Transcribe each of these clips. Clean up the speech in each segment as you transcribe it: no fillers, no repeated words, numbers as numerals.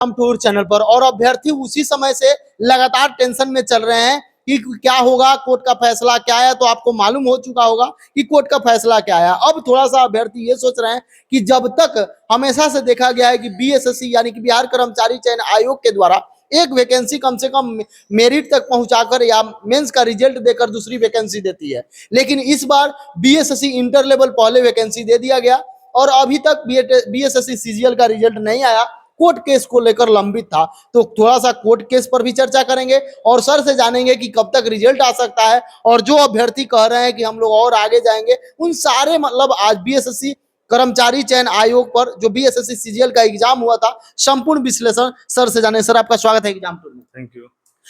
हम tour channel पर। और अभ्यर्थी उसी समय से लगातार टेंशन में चल रहे हैं कि क्या होगा, कोर्ट का फैसला क्या है। तो आपको मालूम हो चुका होगा कि कोर्ट का फैसला क्या है। अब थोड़ा सा अभ्यर्थी ये सोच रहे हैं कि जब तक हमेशा से देखा गया है कि बीएसएससी यानी कि बिहार कर्मचारी चयन आयोग के द्वारा एक वैकेंसी कम से कम मेरिट तक पहुंचाकर या मेंस का रिजल्ट देकर दूसरी वैकेंसी देती है, लेकिन इस बार बीएसएससी इंटर लेवल पहले वैकेंसी दे दिया गया और अभी तक बीएसएससी सीजीएल का रिजल्ट नहीं आया। कोर्ट केस को लेकर लंबित था। तो थोड़ा सा कोर्ट केस पर भी चर्चा करेंगे और सर से जानेंगे कि कब तक रिजल्ट आ सकता है। और जो अभ्यर्थी कह रहे हैं कि हम लोग और आगे जाएंगे, उन सारे मतलब आज बीएसएससी कर्मचारी चयन आयोग पर जो बीएसएससी सीजीएल का एग्जाम हुआ था, संपूर्ण विश्लेषण सर से जाने। सर आपका स्वागत है एग्जाम टूर में। थैंक यू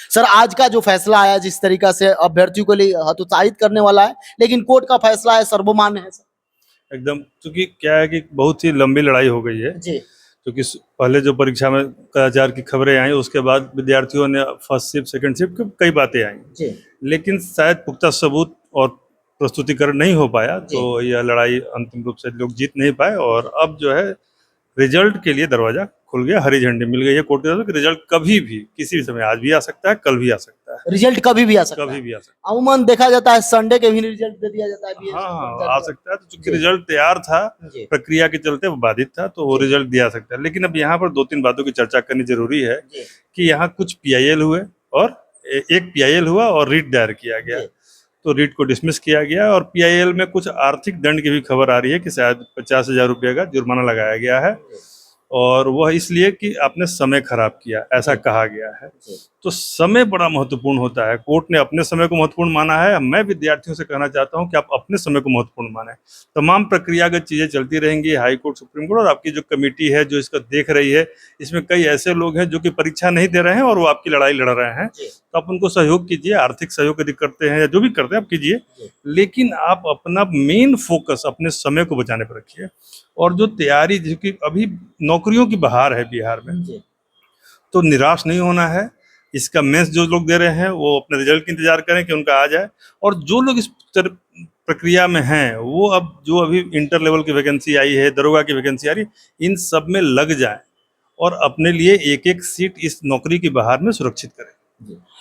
सर, आज का जो फैसला आया जिस तरीका से अभ्यर्थियों को लिए हतोत्साहित करने वाला है, लेकिन कोर्ट का फैसला है सर्वमान्य है सर। एकदम, क्योंकि क्या है कि बहुत ही लंबी लड़ाई हो गई है जी क्योंकि पहले जो परीक्षा में कदाचार की खबरें आई, उसके बाद विद्यार्थियों ने फर्स्ट शिफ्ट सेकंड शिफ्ट की कई बातें आई जी लेकिन शायद पुख्ता सबूत और प्रस्तुतिकरण नहीं हो पाया, तो यह लड़ाई अंतिम रूप से लोग जीत नहीं पाए। और अब जो है रिजल्ट के लिए दरवाजा खुल गया, हरी झंडी मिल गई है कोर्ट की तरफ से। रिजल्ट कभी भी किसी भी समय, आज भी आ सकता है, कल भी आ सकता है, रिजल्ट कभी भी आ सकता है। कभी भी आ सकता है। अमूमन देखा जाता है संडे के भी रिजल्ट दे दिया जाता है। हाँ, आ सकता है। तो चूंकि रिजल्ट तैयार था, प्रक्रिया के चलते वो बाधित था, तो वो रिजल्ट दिया सकता है। लेकिन अब यहाँ पर दो तीन बातों की चर्चा करनी जरूरी है कि यहाँ कुछ पीआईएल हुए और एक पीआईएल हुआ और रीट दायर किया गया। तो रीट को डिसमिस किया गया और पीआईएल में कुछ आर्थिक दंड की भी खबर आ रही है कि शायद 50,000 रुपये का जुर्माना लगाया गया है, और वह इसलिए कि आपने समय खराब किया, ऐसा कहा गया है। तो समय बड़ा महत्वपूर्ण होता है। कोर्ट ने अपने समय को महत्वपूर्ण माना है। मैं विद्यार्थियों से कहना चाहता हूं कि आप अपने समय को महत्वपूर्ण माने। तमाम प्रक्रियागत चीजें चलती रहेंगी, हाई कोर्ट, सुप्रीम कोर्ट, और आपकी जो कमेटी है जो इसका देख रही है, इसमें कई ऐसे लोग हैं जो कि परीक्षा नहीं दे रहे हैं और वो आपकी लड़ाई लड़ रहे हैं। तो आप उनको सहयोग कीजिए, आर्थिक सहयोग यदि करते हैं या जो भी करते हैं आप कीजिए, लेकिन आप अपना मेन फोकस अपने समय को बचाने पर रखिए। और जो तैयारी, जो अभी नौकरियों की बहार है बिहार में, तो निराश नहीं होना है। इसका मेंस जो लोग दे रहे हैं वो अपने रिजल्ट का इंतजार करें कि उनका आ जाए, और जो लोग इस प्रक्रिया में हैं वो अब जो अभी इंटर लेवल की वैकेंसी आई है, दरोगा की वैकेंसी आ रही, इन सब में लग जाए और अपने लिए एक एक सीट इस नौकरी की बहार में सुरक्षित करें।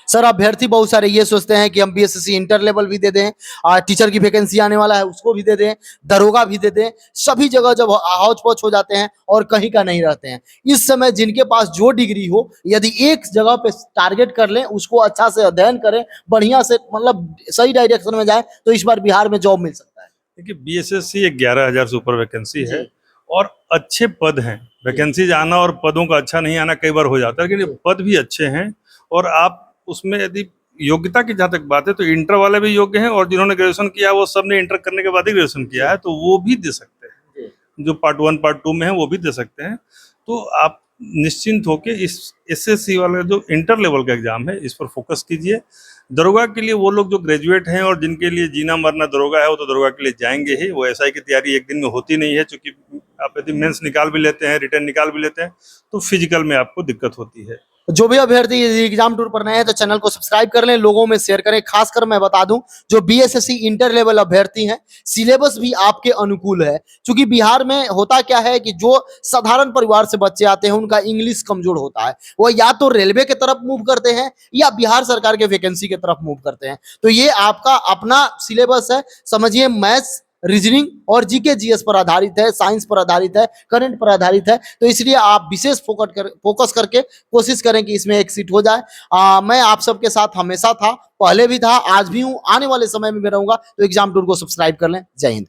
सर, अभ्यर्थी बहुत सारे ये सोचते हैं कि हम बीएसएससी इंटर लेवल भी दे दें, टीचर की वैकेंसी आने वाला है उसको भी दे दें, दरोगा भी दे दें। सभी जगह जब हौच पौच हो जाते हैं और कहीं का नहीं रहते हैं। इस समय जिनके पास जो डिग्री हो, यदि एक जगह पे टारगेट कर लें, उसको अच्छा से अध्ययन करें, बढ़िया से मतलब सही डायरेक्शन में जाए, तो इस बार बिहार में जॉब मिल सकता है। देखिए, बीएसएससी 11,000 से ऊपर वैकेंसी है और अच्छे पद हैं। वैकेंसी आना और पदों का अच्छा नहीं आना कई बार हो जाता है, लेकिन ये पद भी अच्छे हैं। और आप उसमें यदि योग्यता की जहाँ तक बात है तो इंटर वाले भी योग्य हैं, और जिन्होंने ग्रेजुएशन किया वो सब ने इंटर करने के बाद ही ग्रेजुएशन किया है, तो वो भी दे सकते हैं। जो पार्ट 1 पार्ट 2 में है वो भी दे सकते हैं। तो आप निश्चिंत होके इस एसएससी वाला जो इंटर लेवल का एग्जाम है इस पर फोकस कीजिए। दरोगा के लिए वो लोग जो ग्रेजुएट हैं और जिनके लिए जीना मरना दरोगा है, वो तो दरोगा के लिए जाएंगे ही। वो एसआई की तैयारी एक दिन में होती नहीं है, क्योंकि आप यदि मेंस निकाल भी लेते हैं, रिटर्न निकाल भी लेते हैं, तो फिजिकल में आपको दिक्कत होती है। जो भी अभ्यर्थी एग्जाम टूर पर नए हैं तो चैनल को सब्सक्राइब कर लें, लोगों में शेयर करें। खासकर मैं बता दूं, जो बीएसएससी इंटर लेवल अभ्यर्थी हैं, सिलेबस भी आपके अनुकूल है। क्योंकि बिहार में होता क्या है कि जो साधारण परिवार से बच्चे आते हैं उनका इंग्लिश कमजोर होता है, वो या तो रेलवे की तरफ मूव करते हैं या बिहार सरकार के वैकेंसी की तरफ मूव करते हैं। तो ये आपका अपना सिलेबस है, समझिए। मैथ्स, रीजनिंग और जीके जीएस पर आधारित है, साइंस पर आधारित है, करंट पर आधारित है। तो इसलिए आप विशेष फोकस करके कोशिश करें कि इसमें एक सीट हो जाए। मैं आप सबके साथ हमेशा था, पहले भी था, आज भी हूं, आने वाले समय में भी रहूंगा। तो एग्जाम टूर को सब्सक्राइब कर लें। जय हिंद।